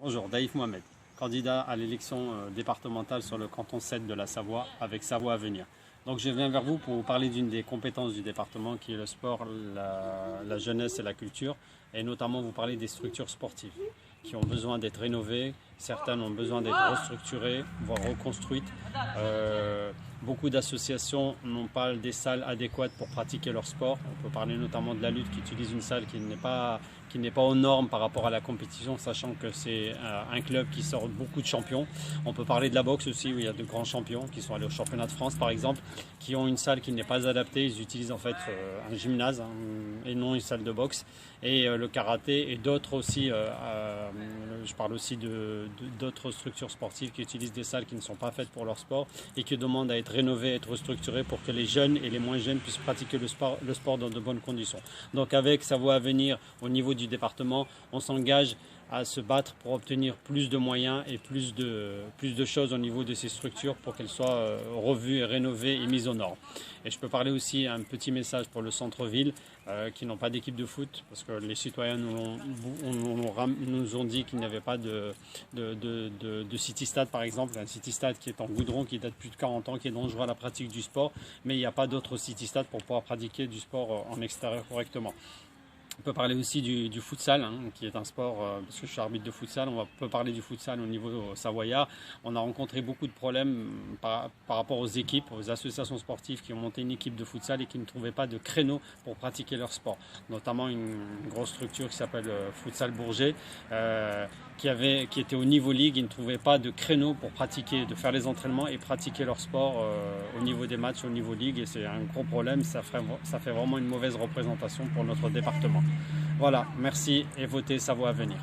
Bonjour, Daïf Mohamed, candidat à l'élection départementale sur le canton 7 de la Savoie avec Savoie à venir. Donc je viens vers vous pour vous parler d'une des compétences du département qui est le sport, la jeunesse et la culture, et notamment vous parler des structures sportives qui ont besoin d'être rénovées, certaines ont besoin d'être restructurées, voire reconstruites. Beaucoup d'associations n'ont pas des salles adéquates pour pratiquer leur sport. On peut parler notamment de la lutte qui utilise une salle qui n'est pas aux normes par rapport à la compétition, sachant que c'est un club qui sort beaucoup de champions. On peut parler de la boxe aussi, où il y a de grands champions qui sont allés au championnat de France par exemple, qui ont une salle qui n'est pas adaptée. Ils utilisent en fait un gymnase et non une salle de boxe. Et le karaté et d'autres aussi, je parle aussi d'autres structures sportives qui utilisent des salles qui ne sont pas faites pour leur sport et qui demandent à être rénovées, à être restructurées pour que les jeunes et les moins jeunes puissent pratiquer le sport dans de bonnes conditions. Donc avec Savoie à venir, au niveau du département, on s'engage à se battre pour obtenir plus de moyens et plus de choses au niveau de ces structures pour qu'elles soient revues et rénovées et mises aux normes. Et je peux parler aussi un petit message pour le centre-ville qui n'ont pas d'équipe de foot parce que les citoyens nous ont dit qu'il n'y avait pas de city stade par exemple, un city stade qui est en goudron, qui date plus de 40 ans, qui est dangereux à la pratique du sport, mais il n'y a pas d'autre city stade pour pouvoir pratiquer du sport en extérieur correctement. On peut parler aussi du futsal, qui est un sport, parce que je suis arbitre de futsal, on peut parler du futsal au niveau savoyard. On a rencontré beaucoup de problèmes par rapport aux équipes, aux associations sportives qui ont monté une équipe de futsal et qui ne trouvaient pas de créneaux pour pratiquer leur sport. Notamment une grosse structure qui s'appelle Futsal Bourget, qui était au niveau ligue, ils ne trouvaient pas de créneaux pour pratiquer, de faire les entraînements et pratiquer leur sport au niveau des matchs, au niveau ligue. Et c'est un gros problème, ça fait vraiment une mauvaise représentation pour notre département. Voilà, merci et votez Savoie à venir.